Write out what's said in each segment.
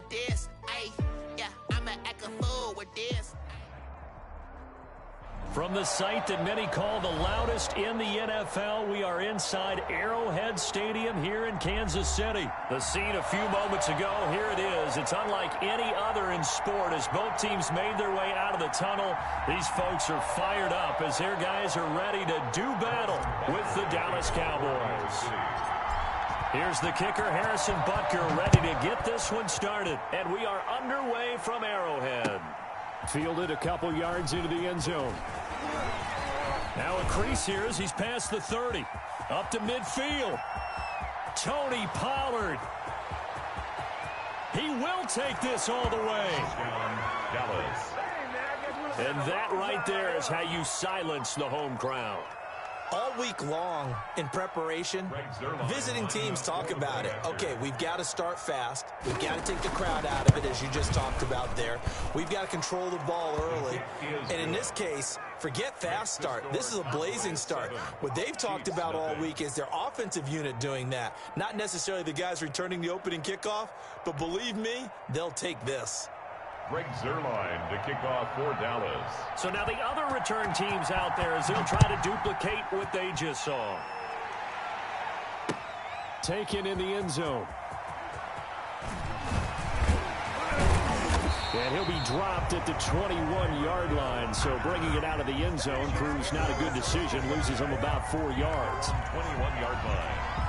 this. Ay, yeah, I'ma act a fool with this. From the site that many call the loudest in the NFL, we are inside Arrowhead Stadium here in Kansas City. The scene a few moments ago, here it is. It's unlike any other in sport as both teams made their way out of the tunnel. These folks are fired up as their guys are ready to do battle with the Dallas Cowboys. Here's the kicker, Harrison Butker, ready to get this one started. And we are underway from Arrowhead. Fielded a couple yards into the end zone. Now a crease here as he's past the 30. Up to midfield. Tony Pollard. He will take this all the way. And that right there is how you silence the home crowd. All week long in preparation, visiting teams talk about it. Okay, we've got to start fast. We've got to take the crowd out of it, as you just talked about there. We've got to control the ball early. And in this case, forget fast start. This is a blazing start. What they've talked about all week is their offensive unit doing that. Not necessarily the guys returning the opening kickoff, but believe me, they'll take this. Greg Zuerlein to kick off for Dallas. So now the other return teams out there as they'll try to duplicate what they just saw. Taken in the end zone. And he'll be dropped at the 21-yard line. So bringing it out of the end zone proves not a good decision. Loses him about 4 yards. 21-yard line.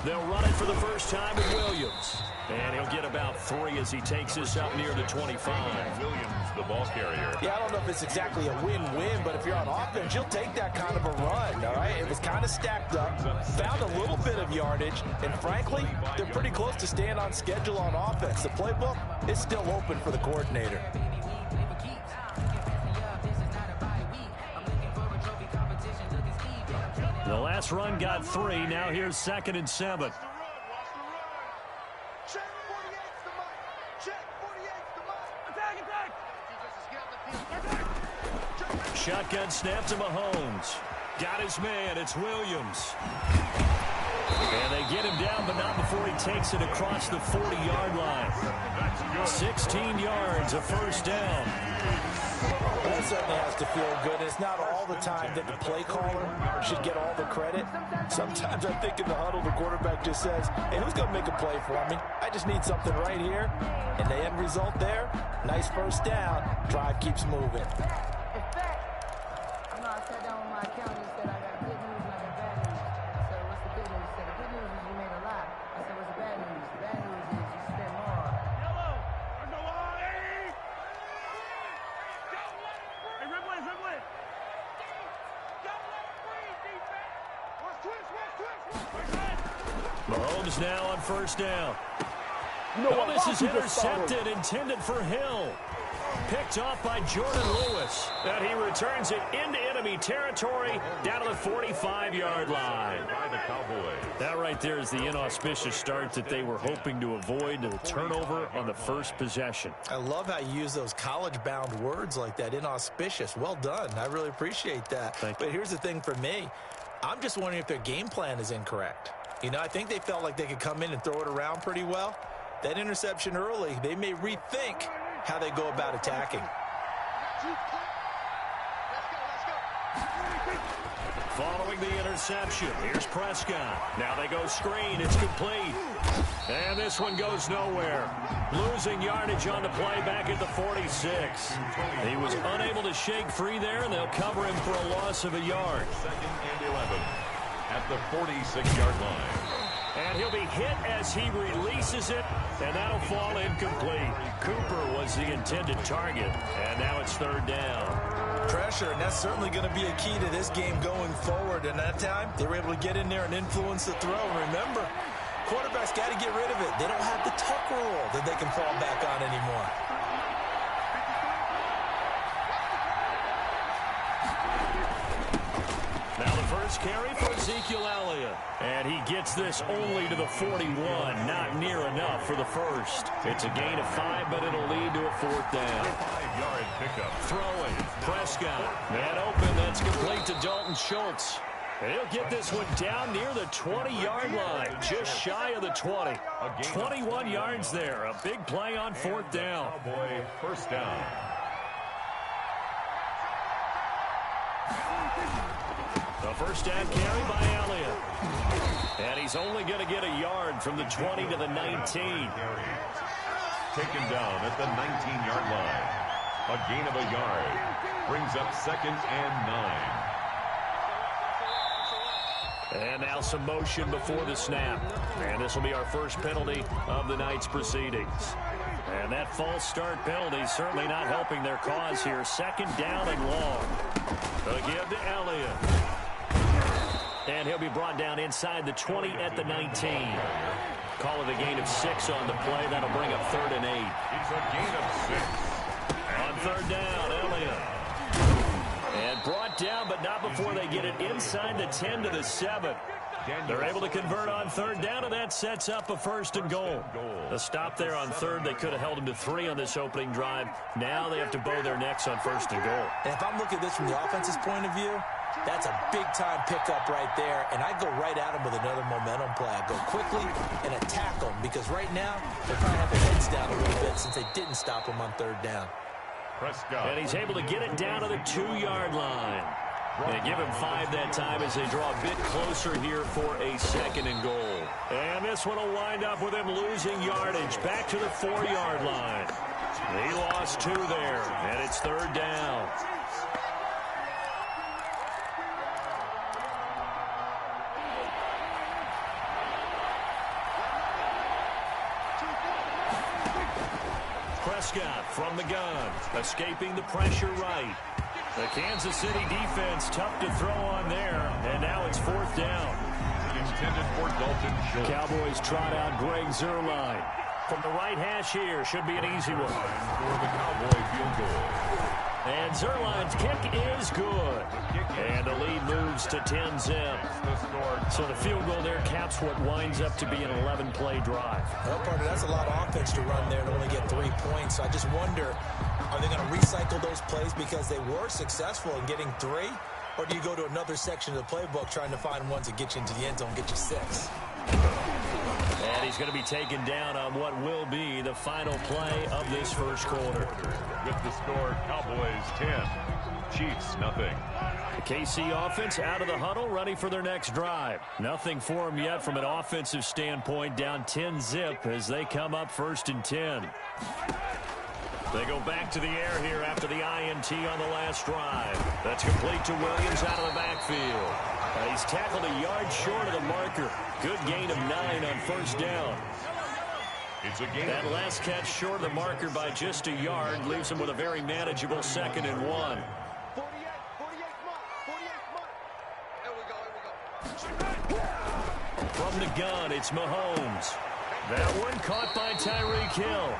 They'll run it for the first time with Williams. And he'll get about 3 as he takes this up near the 25. Williams, the ball carrier. Yeah, I don't know if it's exactly a win-win, but if you're on offense, you'll take that kind of a run, all right? It was kind of stacked up, found a little bit of yardage, and frankly, they're pretty close to staying on schedule on offense. The playbook is still open for the coordinator. The last run got 3. Now here's 2nd and 7. Shotgun snap to Mahomes. Got his man. It's Williams. And they get him down, but not before he takes it across the 40-yard line. 16 yards, a first down. That certainly has to feel good. It's not all the time that the play caller should get all the credit. Sometimes I think in the huddle, the quarterback just says, hey, who's going to make a play for me? I just need something right here. And the end result there, nice first down. Drive keeps moving. Mahomes now on first down. Oh, this is intercepted, intended for Hill. Picked off by Jordan Lewis. And he returns it into enemy territory down to the 45-yard line. By the Cowboys. That right there is the inauspicious start that they were hoping to avoid, the turnover on the first possession. I love how you use those college-bound words like that, inauspicious. Well done. I really appreciate that. But here's the thing for me. I'm just wondering if their game plan is incorrect. You know, I think they felt like they could come in and throw it around pretty well. That interception early, they may rethink how they go about attacking. Following the interception, here's Prescott. Now they go screen. It's complete. And this one goes nowhere. Losing yardage on the play back at the 46. He was unable to shake free there, and they'll cover him for a loss of a yard. 2nd and 11 at the 46-yard line. And he'll be hit as he releases it, and that'll fall incomplete. Cooper was the intended target, and now it's 3rd down. Pressure, and that's certainly going to be a key to this game going forward. And that time, they were able to get in there and influence the throw. And remember, quarterbacks got to get rid of it. They don't have the tuck rule that they can fall back on anymore. Now the first carry for Ezekiel Elliott. And he gets this only to the 41. Not near enough for the first. It's a gain of 5, but it'll lead to a 4th down. 5-yard pickup. Throwing. Prescott. Man open. That's complete to Dalton Schultz. And he'll get this one down near the 20-yard line. Just shy of the 20. 21 yards there. A big play on 4th down. Cowboy first down. The first down carry by Elliott. And he's only going to get a yard from the 20 to the 19. Taken down at the 19-yard line. A gain of a yard. Brings up 2nd and 9. And now some motion before the snap. And this will be our first penalty of the night's proceedings. And that false start penalty certainly not helping their cause here. 2nd down and long. Again to Elliott. And he'll be brought down inside the 20 at the 19. Call it a gain of 6 on the play. That'll bring up 3rd and 8. It's a gain of 6. On 3rd down, Elliott. And brought down, but not before they get it inside the 10 to the 7. They're able to convert on 3rd down, and that sets up a 1st and goal. A stop there on 3rd. They could have held them to 3 on this opening drive. Now they have to bow their necks on 1st and goal. And if I'm looking at this from the offense's point of view, that's a big-time pickup right there, and I go right at him with another momentum play. I go quickly and attack them because right now they probably have their heads down a little bit since they didn't stop him on 3rd down. Prescott. And he's able to get it down to the 2-yard line. They give him 5 that time as they draw a bit closer here for a 2nd and goal. And this one will wind up with him losing yardage back to the 4-yard line. He lost 2 there, and it's 3rd down. Prescott from the gun, escaping the pressure right. The Kansas City defense tough to throw on there, and now it's 4th down. Intended for Dalton Schultz. Cowboys trot out Greg Zuerlein. From the right hash here, should be an easy one. For the Cowboy field goal. And Zuerlein's kick is good. And the lead moves to 10-zip. So the field goal there caps what winds up to be an 11-play drive. Well, partner, that's a lot of offense to run there and only get 3 points. So I just wonder, are they going to recycle those plays because they were successful in getting 3? Or do you go to another section of the playbook trying to find ones that get you into the end zone, get you 6? And he's going to be taken down on what will be the final play of this first quarter. With the score, Cowboys 10, Chiefs nothing. The KC offense out of the huddle, ready for their next drive. Nothing for them yet from an offensive standpoint, down 10-zip as they come up 1st and 10. They go back to the air here after the INT on the last drive. That's complete to Williams out of the backfield. He's tackled a yard short of the marker. Good gain of 9 on 1st down. It's a gain. That last catch short of the marker by just a yard leaves him with a very manageable 2nd and 1. From the gun, it's Mahomes. That one caught by Tyreek Hill.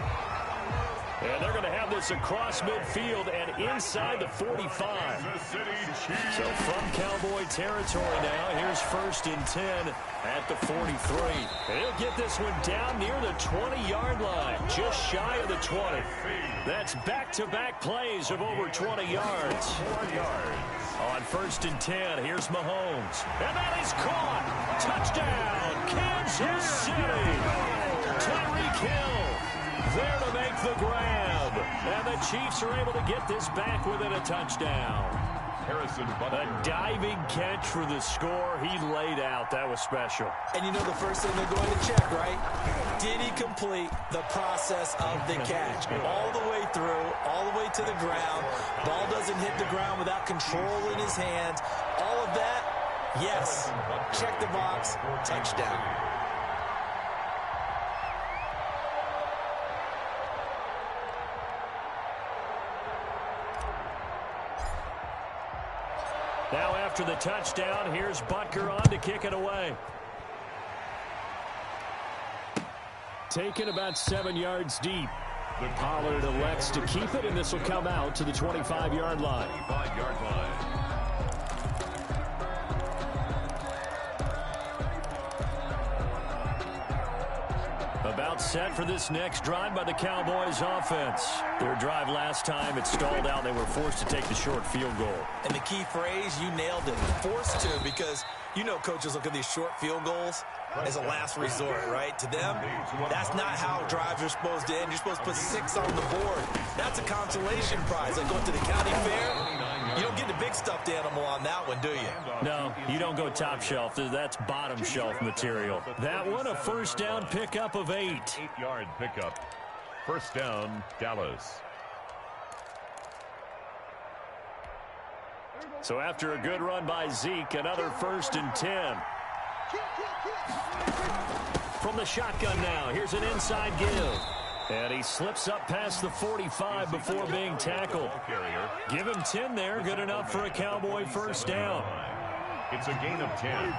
And they're going to have this across midfield and inside the 45. So from Cowboy territory now, here's 1st and 10 at the 43. And he'll get this one down near the 20-yard line, just shy of the 20. That's back-to-back plays of over 20 yards. 4 yards. On 1st and 10, here's Mahomes. And that is caught. Touchdown, Kansas City. Tyreek Hill there to make the grab. And the Chiefs are able to get this back within a touchdown. A diving catch for the score. He laid out. That was special. And you know the first thing they're going to check, right? Did he complete the process of the catch? All the way through, all the way to the ground. Ball doesn't hit the ground without control in his hands. All of that, yes. Check the box. Touchdown. Now after the touchdown, here's Butker on to kick it away. Taken about 7 yards deep. Pollard elects to keep it, and this will come out to the 25-yard line. 25-yard line. About set for this next drive by the Cowboys offense. Their drive last time, it stalled out. They were forced to take the short field goal. And the key phrase, you nailed it, forced to, because you know coaches look at these short field goals as a last resort, right? To them, that's not how drives are supposed to end. You're supposed to put 6 on the board. That's a consolation prize. Like going to the county fair, you don't get the big stuffed animal on that one, do you? No, you don't go top shelf. That's bottom shelf material. That one, a first down pickup of 8. 8-yard pickup. First down, Dallas. So after a good run by Zeke, another 1st and 10. From the shotgun now, here's an inside give. And he slips up past the 45 before being tackled. Give him 10 there, good enough for a Cowboy first down. It's a gain of 10.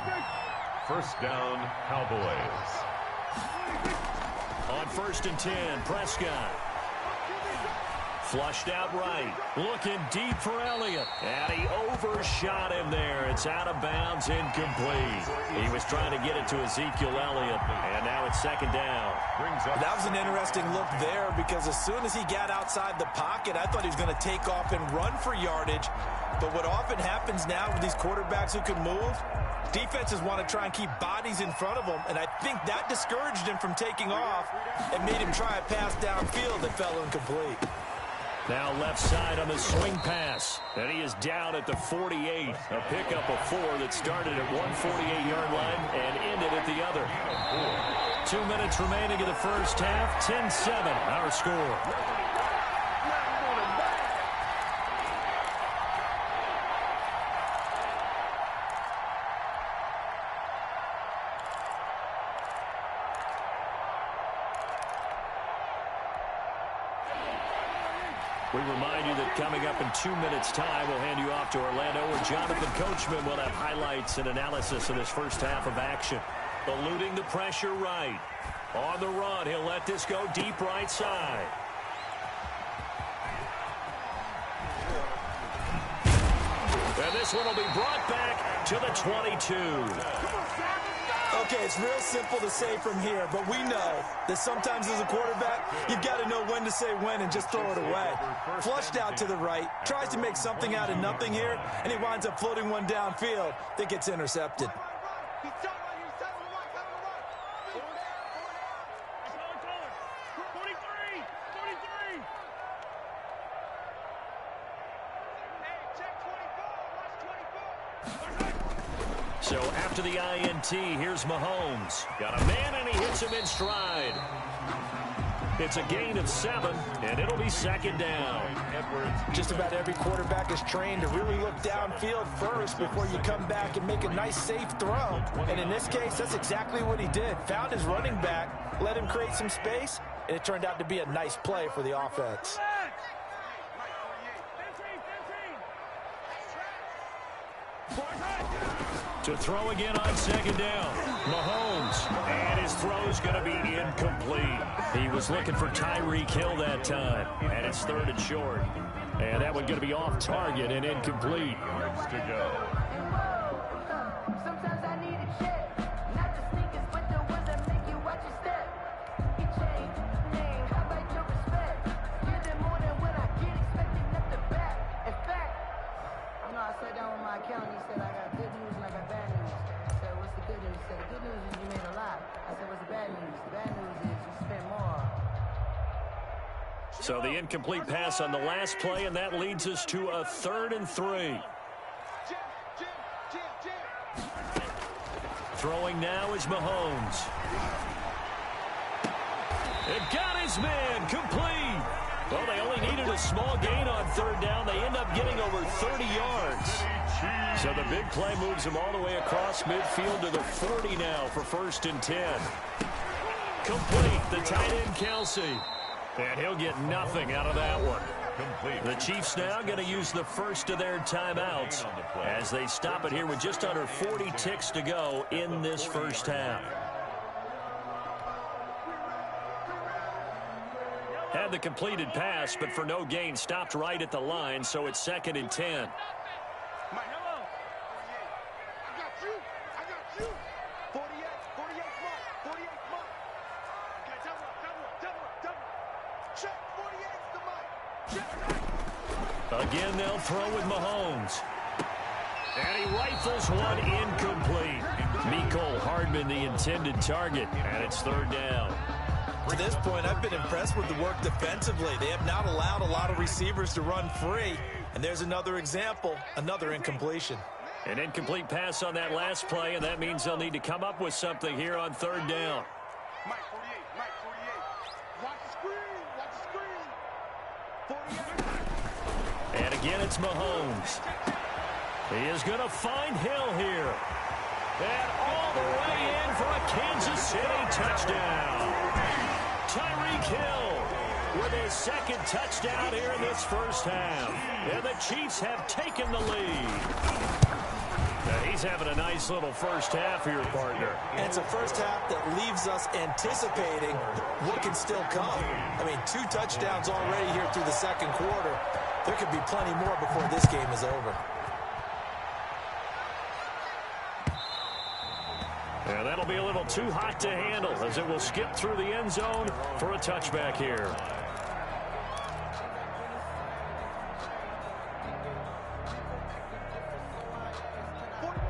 First down, Cowboys. On 1st and 10, Prescott. Flushed out right. Looking deep for Elliott. And he overshot him there. It's out of bounds, incomplete. He was trying to get it to Ezekiel Elliott. And now it's 2nd down. That was an interesting look there, because as soon as he got outside the pocket, I thought he was going to take off and run for yardage. But what often happens now with these quarterbacks who can move, defenses want to try and keep bodies in front of them, and I think that discouraged him from taking off and made him try a pass downfield that fell incomplete. Now left side on the swing pass. And he is down at the 48. A pickup of 4 that started at one 48-yard line and ended at the other. 2 minutes remaining in the first half. 10-7, our score. We remind you that coming up in 2 minutes' time, we'll hand you off to Orlando, where Jonathan Coachman will have highlights and analysis of this first half of action. Eluding the pressure right. On the run, he'll let this go deep right side. And this one will be brought back to the 22. Okay, it's real simple to say from here, but we know that sometimes as a quarterback, you've got to know when to say when and just throw it away. Flushed out to the right, tries to make something out of nothing here, and he winds up floating one downfield that gets intercepted. So after the INT, here's Mahomes. Got a man, and he hits him in stride. It's a gain of 7, and it'll be 2nd down. Just about every quarterback is trained to really look downfield first before you come back and make a nice, safe throw. And in this case, that's exactly what he did. Found his running back, let him create some space, and it turned out to be a nice play for the offense. To throw again on 2nd down. Mahomes. And his throw's going to be incomplete. He was looking for Tyreek Hill that time. And it's 3rd and short. And that one going to be off target and incomplete. Yards to go. Sometimes I need a check. Not the sneakers, but the ones that make you watch your step. You change name, how about your respect? Give them more than what I get, expecting up the back. In fact, I know I sat down with my accountant. He said I got good news and I got bad news. I said, what's the good news? He said, the good news is you made a lot. I said, what's the bad news? The bad news is you spent more. So the incomplete pass on the last play, and that leads us to a 3rd and 3. Throwing now is Mahomes. It got his man complete. Well, they only needed a small gain on 3rd down. They end up getting over 30 yards. So the big play moves him all the way across midfield to the 40 now for 1st and 10. Complete, the tight end Kelsey. And he'll get nothing out of that one. Complete. The Chiefs now going to use the first of their timeouts as they stop it here with just under 40 ticks to go in this first half. Had the completed pass, but for no gain, stopped right at the line, so it's 2nd and 10. Again, they'll throw with Mahomes. And he rifles one incomplete. Mecole Hardman, the intended target, and it's 3rd down. To this point, I've been impressed with the work defensively. They have not allowed a lot of receivers to run free. And there's another example, another incompletion. An incomplete pass on that last play, and that means they'll need to come up with something here on 3rd down. Mike 48, Mike 48. Watch the screen, watch the screen. 48. And again, it's Mahomes. He is going to find Hill here. And all the way in for a Kansas City touchdown. Tyreek Hill with his 2nd touchdown here in this first half. And the Chiefs have taken the lead. Now, he's having a nice little first half here, partner. And it's a first half that leaves us anticipating what can still come. I mean, 2 touchdowns already here through the 2nd quarter. There could be plenty more before this game is over. And that'll be a little too hot to handle as it will skip through the end zone for a touchback here.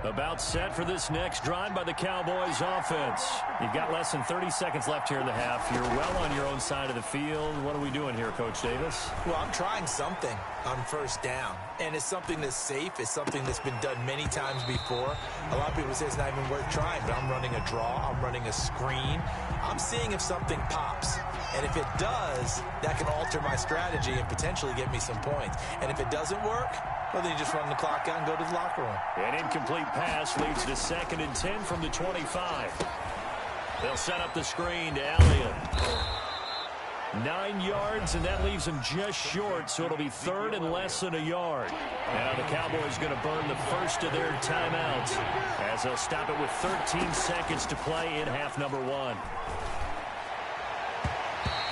About set for this next drive by the Cowboys offense. You've got less than 30 seconds left here in the half. You're well on your own side of the field. What are we doing here, Coach Davis? Well, I'm trying something on 1st down. And it's something that's safe. It's something that's been done many times before. A lot of people say it's not even worth trying, but I'm running a draw. I'm running a screen. I'm seeing if something pops. And if it does, that can alter my strategy and potentially get me some points. And if it doesn't work, well, then you just run the clock out and go to the locker room. An incomplete pass leads to 2nd and 10 from the 25. They'll set up the screen to Elliott. 9 yards, and that leaves him just short, so it'll be 3rd and less than a yard. Now the Cowboys going to burn the first of their timeouts as they'll stop it with 13 seconds to play in half number 1.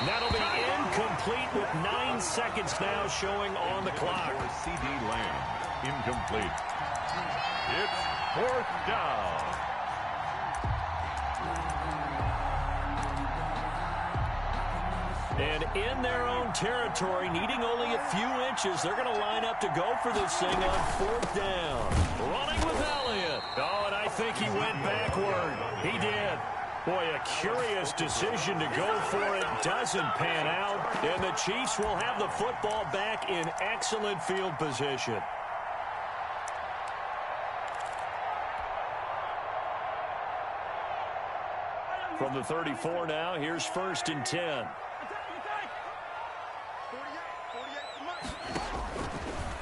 That'll be incomplete with 9 seconds now showing on the clock. CD Lamb, incomplete. It's 4th down. And in their own territory, needing only a few inches, they're going to line up to go for this thing on 4th down. Running with Elliott. Oh, and I think he went backward. He did. Boy, a curious decision to go for it. Doesn't pan out. And the Chiefs will have the football back in excellent field position. From the 34 now, here's 1st and 10.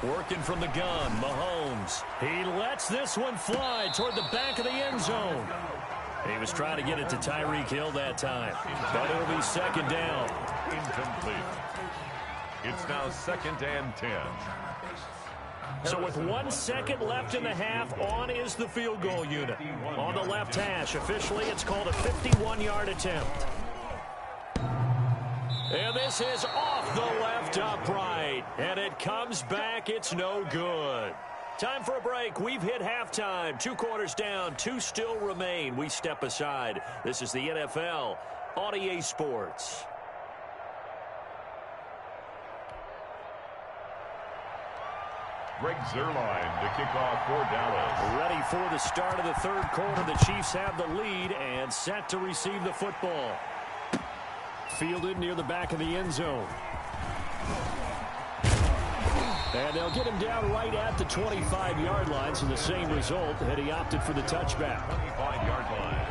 Working from the gun, Mahomes. He lets this one fly toward the back of the end zone. He was trying to get it to Tyreek Hill that time, but it'll be 2nd down. Incomplete. It's now 2nd and 10. So with 1 second left in the half, on is the field goal unit. On the left hash, officially it's called a 51-yard attempt. And this is off the left upright. And it comes back. It's no good. Time for a break. We've hit halftime. 2 quarters down. 2 still remain. We step aside. This is the NFL on EA Sports. Greg Zuerlein to kick off for Dallas. Ready for the start of the 3rd quarter. The Chiefs have the lead and set to receive the football. Fielded near the back of the end zone. And they'll get him down right at the 25-yard line, so the same result had he opted for the touchback. 25-yard line.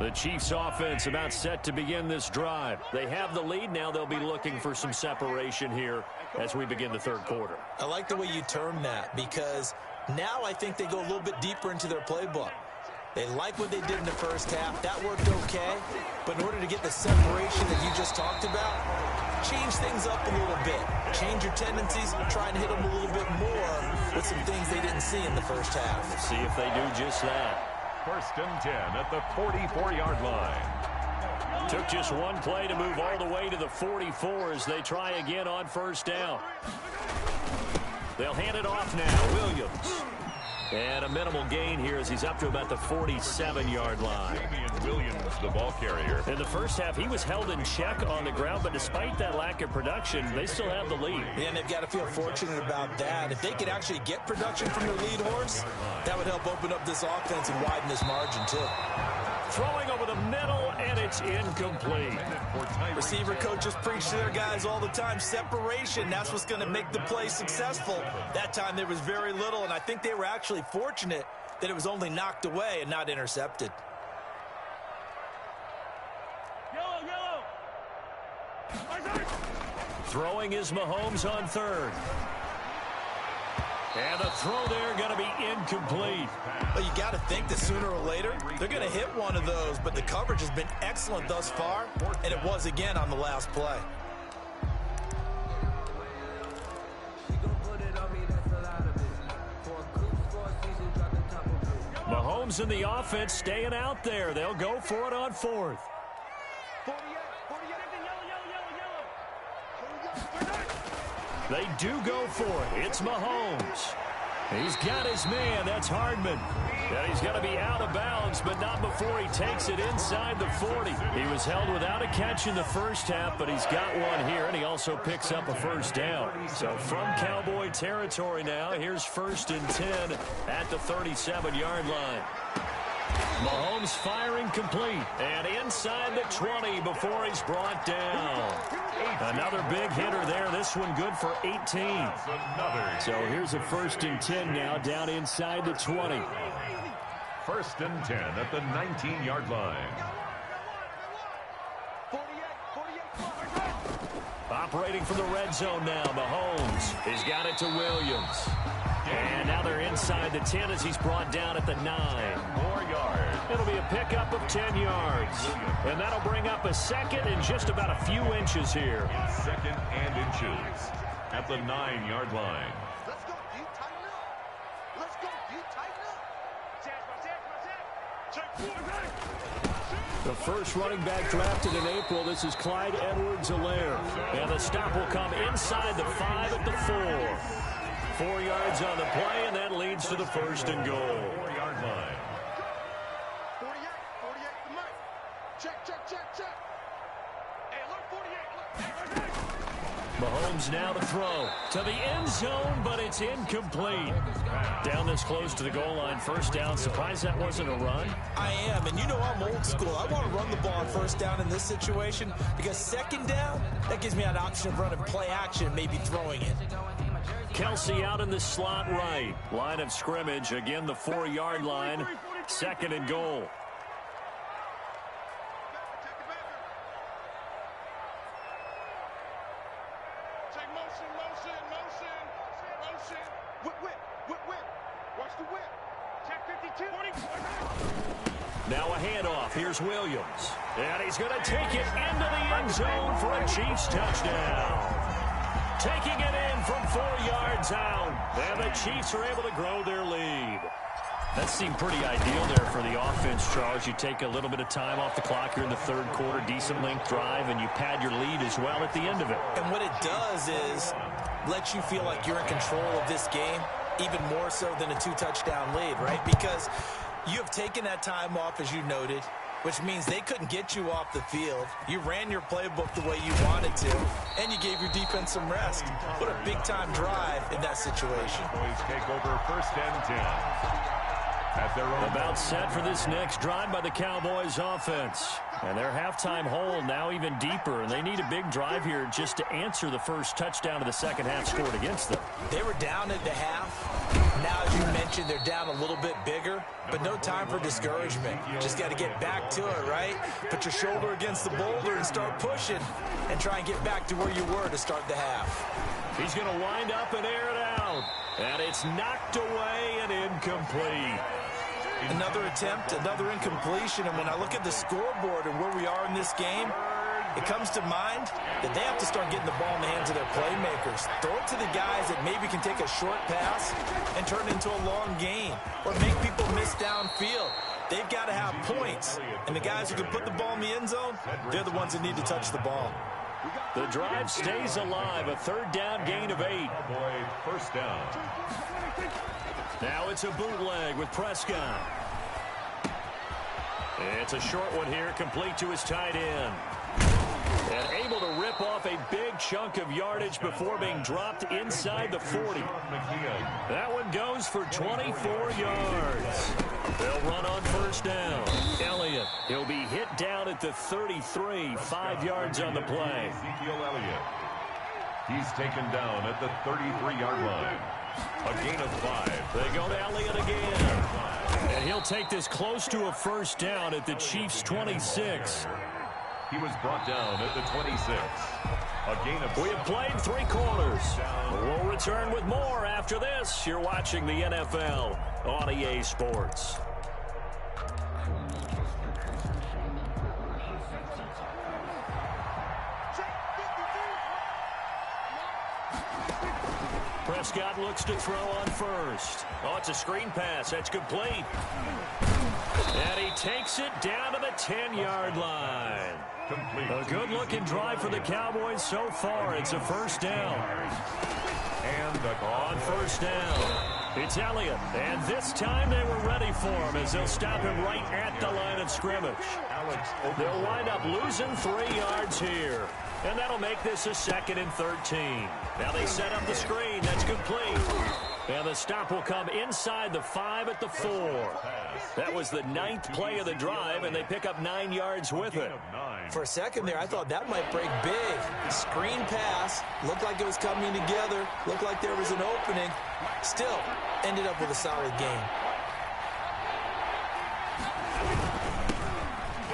The Chiefs offense about set to begin this drive. They have the lead. Now they'll be looking for some separation here as we begin the third quarter. I like the way you term that, because now I think they go a little bit deeper into their playbook. They like what they did in the first half. That worked okay. But in order to get the separation that you just talked about, change things up a little bit. Change your tendencies, try and hit them a little bit more with some things they didn't see in the first half. See if they do just that. 1st and 10 at the 44-yard line. Took just one play to move all the way to the 44 as they try again on 1st down. They'll hand it off now. Williams. And a minimal gain here as he's up to about the 47-yard line. Williams, the ball carrier. In the first half, he was held in check on the ground, but despite that lack of production, they still have the lead. Yeah, and they've got to feel fortunate about that. If they could actually get production from their lead horse, that would help open up this offense and widen this margin, too. Throwing over the middle, and it's incomplete. Receiver coaches preach to their guys all the time. Separation, that's what's going to make the play successful. That time there was very little, and I think they were actually fortunate that it was only knocked away and not intercepted. Throwing is Mahomes on 3rd. And the throw there going to be incomplete. Well, you got to think that sooner or later they're going to hit one of those, but the coverage has been excellent thus far, and it was again on the last play. Mahomes and the offense staying out there. They'll go for it on 4th. They do go for it. It's Mahomes. He's got his man. That's Hardman. And he's going to be out of bounds, but not before he takes it inside the 40. He was held without a catch in the first half, but he's got one here, and he also picks up a 1st down. So from Cowboy territory now, here's 1st and 10 at the 37-yard line. Mahomes firing complete, and inside the 20 before he's brought down. Another big hitter there. This one good for 18. So here's a 1st and 10 now down inside the 20. 1st and 10 at the 19-yard line. Operating from the red zone now, Mahomes. He's got it to Williams. And now they're inside the 10 as he's brought down at the 9. 4 yards. It'll be a pickup of 10 yards. And that'll bring up a 2nd and just about a few inches here. 2nd and inches at the 9-yard line. Let's go, D. Tighten up. Let's go, D. Tighten up. The first running back drafted in April. This is Clyde Edwards-Helaire. And the stop will come inside the 5 at the 4. 4 yards on the play, and that leads to the 1st and goal. 4-yard line. 48 to Mike. Check. Hey, look, 48. Look. Mahomes now to throw to the end zone, but it's incomplete. Down this close to the goal line, 1st down. Surprised that wasn't a run? I am, and you know I'm old school. I want to run the ball on 1st down in this situation because 2nd down, that gives me an option of running play action, maybe throwing it. Kelsey out in the slot right. Line of scrimmage, again the 4-yard line. 2nd and goal. Take motion. Whip. Watch the whip. Check 52. Now a handoff. Here's Williams. And he's going to take it into the end zone for a Chiefs touchdown. Taking it in from 4 yards out. And the Chiefs are able to grow their lead. That seemed pretty ideal there for the offense, Charles. You take a little bit of time off the clock here in the 3rd quarter, decent length drive, and you pad your lead as well at the end of it. And what it does is let you feel like you're in control of this game, even more so than a 2-touchdown lead, right? Because you have taken that time off, as you noted, which means they couldn't get you off the field. You ran your playbook the way you wanted to, and you gave your defense some rest. What a big-time drive in that situation. Boys take over 1st and 10. At their own About set for this next drive by the Cowboys offense. And their halftime hole now even deeper, and they need a big drive here just to answer the first touchdown of the second half scored against them. They were down at the half. Now, as you mentioned, they're down a little bit bigger, but no time for discouragement. Just got to get back to it, right? Put your shoulder against the boulder and start pushing and try and get back to where you were to start the half. He's going to wind up and air it out. And it's knocked away and incomplete. Another attempt, another incompletion. And when I look at the scoreboard and where we are in this game, it comes to mind that they have to start getting the ball in the hands of their playmakers. Throw it to the guys that maybe can take a short pass and turn it into a long gain or make people miss downfield. They've got to have points. And the guys who can put the ball in the end zone, they're the ones that need to touch the ball. The drive stays alive. A third down gain of 8. First down. Now it's a bootleg with Prescott. It's a short one here, complete to his tight end. And able to rip off a big chunk of yardage before being dropped inside the 40. That one goes for 24 yards. They'll run on first down. Elliott, he'll be hit down at the 33, 5 yards on the play. Ezekiel Elliott. He's taken down at the 33-yard line. A gain of 5. They go to Elliott again. And he'll take this close to a first down at the Chiefs' 26. He was brought down at the 26. A gain of 6. We have played 3 quarters. We'll return with more after this. You're watching the NFL on EA Sports. Prescott looks to throw on first. Oh, it's a screen pass. That's complete. And he takes it down to the 10-yard line. Complete. A good-looking drive for the Cowboys so far. It's a first down. And on first down, it's Elliott. And this time they were ready for him as they'll stop him right at the line of scrimmage. They'll wind up losing 3 yards here. And that'll make this a 2nd and 13. Now they set up the screen. That's complete. And the stop will come inside the 5 at the 4. That was the 9th play of the drive, and they pick up 9 yards with it. For a second there, I thought that might break big. Screen pass. Looked like it was coming together. Looked like there was an opening. Still, ended up with a solid game.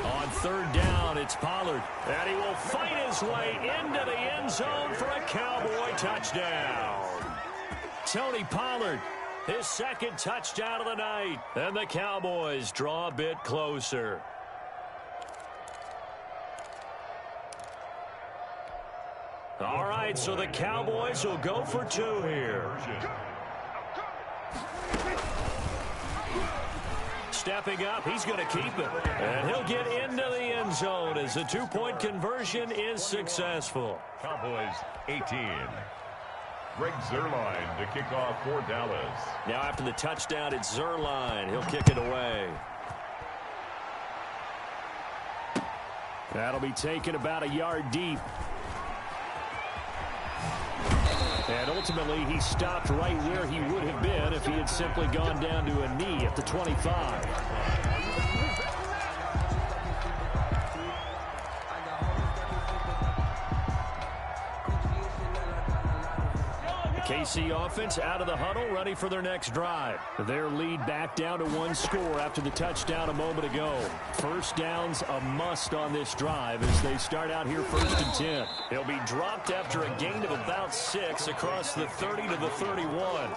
On third down, it's Pollard. And he will fight his way into the end zone for a Cowboy touchdown. Tony Pollard, his 2nd touchdown of the night. And the Cowboys draw a bit closer. All right, so the Cowboys will go for 2 here. Stepping up, he's going to keep it. And he'll get into the end zone as the 2-point conversion is successful. Cowboys 18. Greg Zuerlein to kick off for Dallas. Now after the touchdown, it's Zuerlein. He'll kick it away. That'll be taken about a yard deep. And ultimately, he stopped right where he would have been if he had simply gone down to a knee at the 25. KC offense out of the huddle, ready for their next drive. Their lead back down to 1 score after the touchdown a moment ago. First down's a must on this drive as they start out here 1st and 10. They'll be dropped after a gain of about 6 across the 30 to the 31.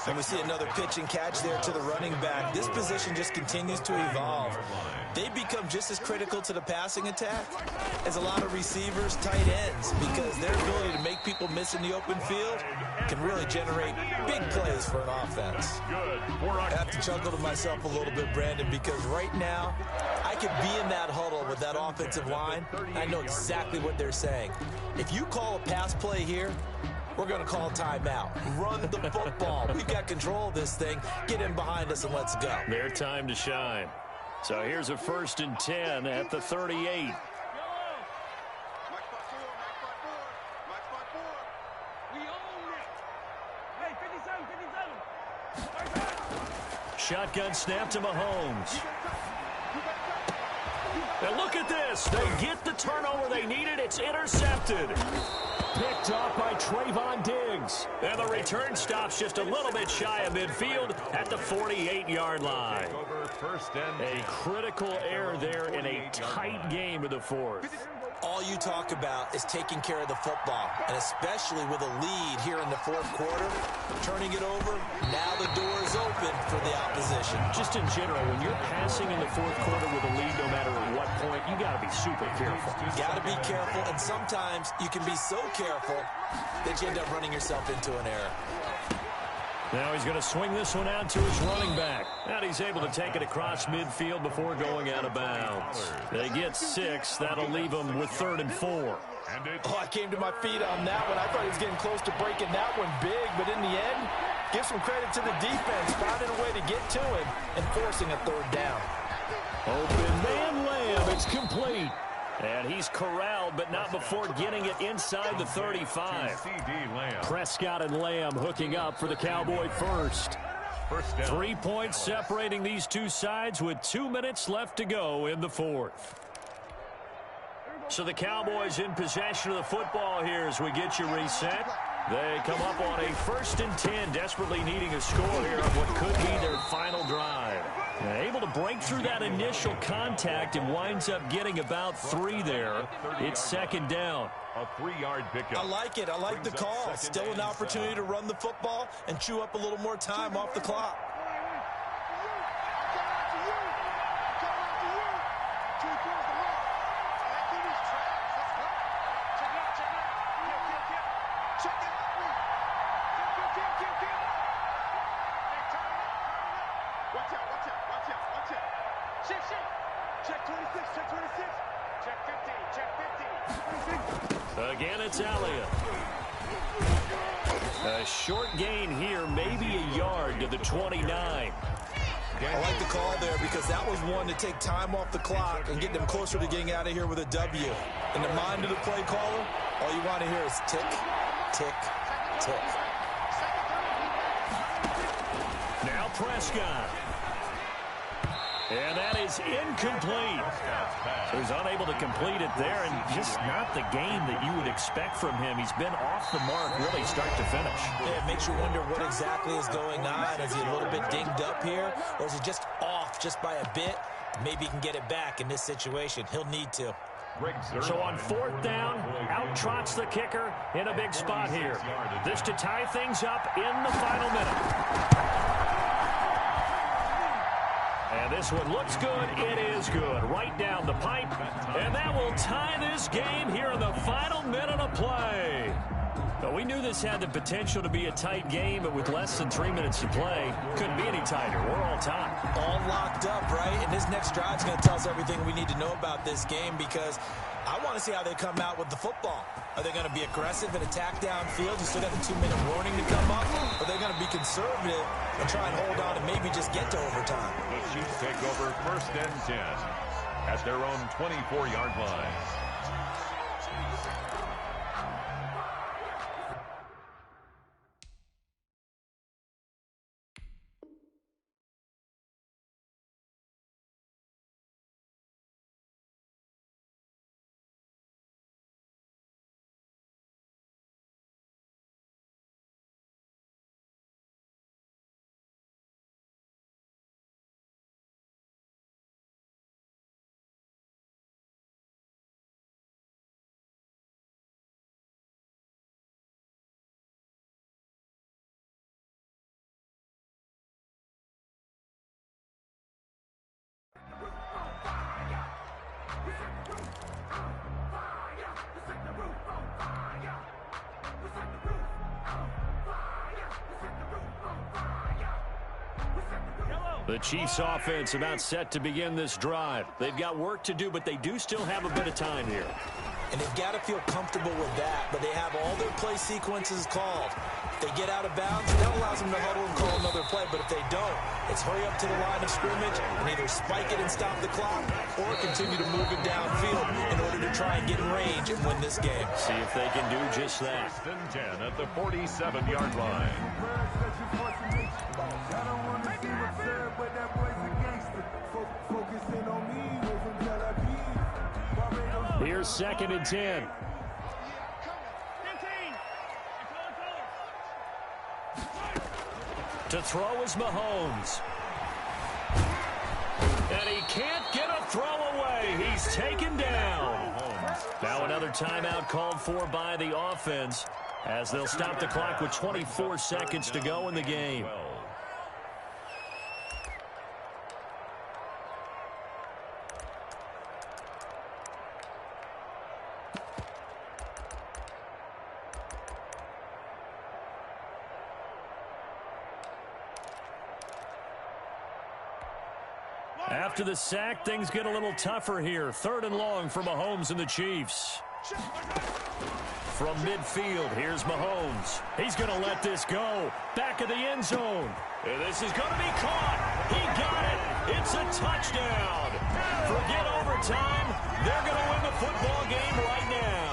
And we see another pitch and catch there to the running back. This position just continues to evolve. They become just as critical to the passing attack as a lot of receivers, tight ends, because their ability to make people miss in the open field can really generate big plays for an offense. I have to chuckle to myself a little bit, Brandon, because right now I could be in that huddle with that offensive line. I know exactly what they're saying. If you call a pass play here, we're going to call timeout. Run the football. We've got control of this thing. Get in behind us and let's go. Their time to shine. So here's a 1st and 10 at the 38. Shotgun snap to Mahomes. And look at this. They get the turnover they needed. It's intercepted. Picked off by Trayvon Diggs. And the return stops just a little bit shy of midfield at the 48-yard line. A critical error there in a tight game of the fourth. All you talk about is taking care of the football, and especially with a lead here in the fourth quarter, turning it over, now the door is open for the opposition. Just in general, when you're passing in the fourth quarter with a lead, no matter at what point, you got to be super careful. Got to be careful, and sometimes you can be so careful that you end up running yourself into an error. Now he's going to swing this one out to his running back. And he's able to take it across midfield before going out of bounds. They get 6. That'll leave them with 3rd and 4. Oh, I came to my feet on that one. I thought he was getting close to breaking that one big, but in the end, give some credit to the defense, finding a way to get to him and forcing a 3rd down. Open man Lamb. It's complete. And he's corralled, but not before getting it inside the 35. Prescott and Lamb hooking up for the Cowboy first. 3 points separating these two sides with 2 minutes left to go in the fourth. So the Cowboys in possession of the football here as we get you reset. They come up on a 1st and 10, desperately needing a score here on what could be their final drive. Able to break through that initial contact and winds up getting about 3 there. It's 2nd down. A 3-yard pickup. I like it. I like the call. Still an opportunity to run the football and chew up a little more time off the clock. Again, it's Elliott. A short gain here, maybe a yard to the 29. I like the call there because that was one to take time off the clock and get them closer to getting out of here with a W. In the mind of the play caller, all you want to hear is tick, tick, tick. Now Prescott. And that is incomplete. So he's unable to complete it there, and just not the game that you would expect from him. He's been off the mark really start to finish. Yeah, it makes you wonder what exactly is going on. Is he a little bit dinged up here, or is he just off just by a bit? Maybe he can get it back in this situation. He'll need to. So on 4th down, out trots the kicker in a big spot here. This to tie things up in the final minute. And this one looks good. It is good. Right down the pipe. And that will tie this game here in the final minute of play. But we knew this had the potential to be a tight game, but with less than 3 minutes to play, couldn't be any tighter. We're all tied. All locked up, right? And this next drive is going to tell us everything we need to know about this game because I want to see how they come out with the football. Are they going to be aggressive and attack downfield? You still got the 2-minute warning to come up? Or are they going to be conservative and try and hold on and maybe just get to overtime? The Chiefs take over 1st and 10 at their own 24-yard line. The Chiefs offense about set to begin this drive. They've got work to do, but they do still have a bit of time here. And they've got to feel comfortable with that, but they have all their play sequences called. If they get out of bounds, that allows them to huddle and call another play, but if they don't, it's hurry up to the line of scrimmage and either spike it and stop the clock or continue to move it downfield in order to try and get in range and win this game. See if they can do just that. 1st and 10 at the 47-yard line. But that boy's a gangster. Focusing on me, wasn't until I Here's 2nd and 10. To throw is Mahomes. And he can't get a throw away. He's taken down. Now another timeout called for by the offense as they'll stop the clock with 24 seconds to go in the game. After the sack, things get a little tougher here. 3rd and long for Mahomes and the Chiefs. From midfield, here's Mahomes. He's going to let this go. Back of the end zone. And this is going to be caught. He got it. It's a touchdown. Forget overtime. They're going to win the football game right now.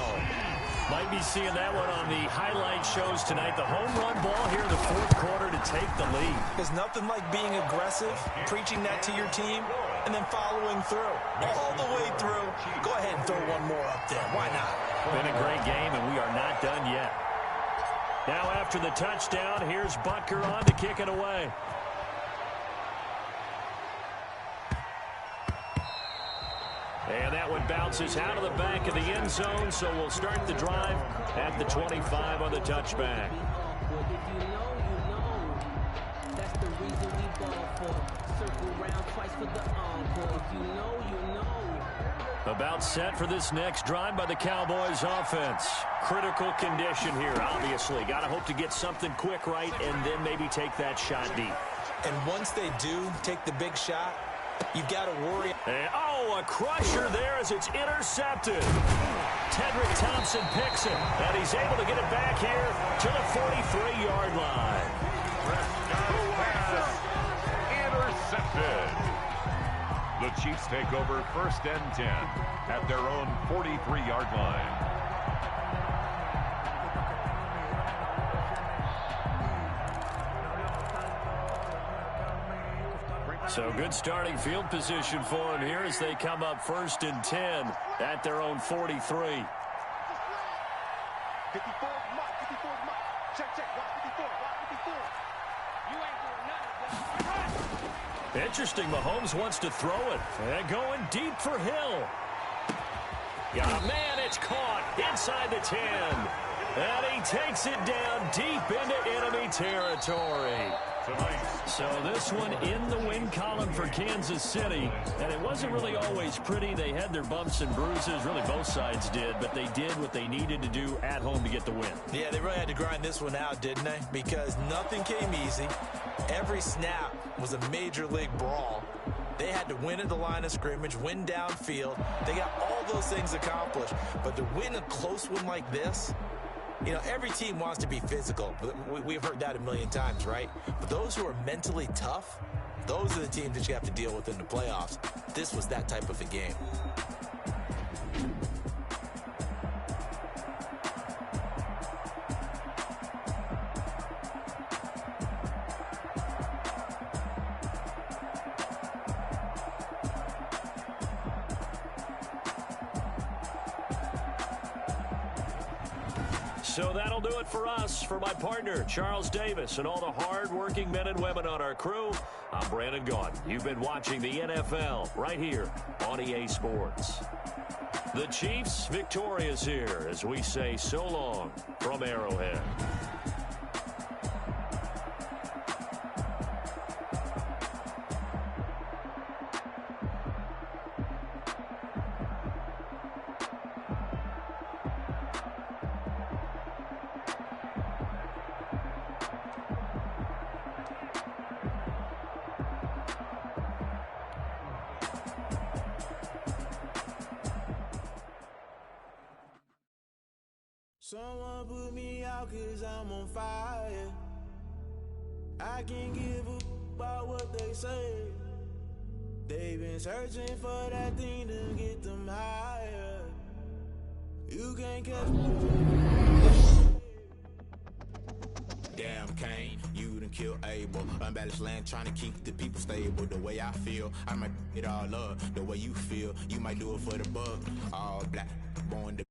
Might be seeing that one on the highlight shows tonight. The home run ball here in the 4th quarter to take the lead. There's nothing like being aggressive, preaching that to your team, and then following through. All the way through. Go ahead and throw one more up there. Why not? Been a great game, and we are not done yet. Now after the touchdown, here's Butker on to kick it away. And that one bounces out of the back of the end zone, so we'll start the drive at the 25 on the touchback. That's the reason we ball for. Circle round twice for the encore. If you know, you know. About set for this next drive by the Cowboys offense. Critical condition here, obviously. Got to hope to get something quick right and then maybe take that shot deep. And once they do take the big shot, you've got to worry. And, a crusher there as it's intercepted. Tedrick Thompson picks it, and he's able to get it back here to the 43-yard line. Intercepted. The Chiefs take over 1st and 10 at their own 43-yard line. So good starting field position for them here as they come up 1st and 10 at their own 43. 54 mark, 54 mark. Check, watch 54, watch 54. You ain't doing nothing. Interesting, Mahomes wants to throw it. And going deep for Hill. Yeah, man, it's caught inside the 10. And he takes it down deep into enemy territory. So this one in the win column for Kansas City. And it wasn't really always pretty. They had their bumps and bruises. Really, both sides did. But they did what they needed to do at home to get the win. Yeah, they really had to grind this one out, didn't they? Because nothing came easy. Every snap was a major league brawl. They had to win at the line of scrimmage, win downfield. They got all those things accomplished. But to win a close one like this, you know, every team wants to be physical. We've heard that a million times, right? But those who are mentally tough, those are the teams that you have to deal with in the playoffs. This was that type of a game. So that'll do it for us. For my partner, Charles Davis, and all the hard-working men and women on our crew, I'm Brandon Gaudin. You've been watching the NFL right here on EA Sports. The Chiefs victorious here as we say so long from Arrowhead. Someone put me out 'cause I'm on fire. I can't give a about what they say. They've been searching for that thing to get them higher. You can't catch me. Damn, Kane, you done done killed Abel. Unbalanced land trying to keep the people stable. The way I feel, I might it all up. The way you feel, you might do it for the buck. All black, born to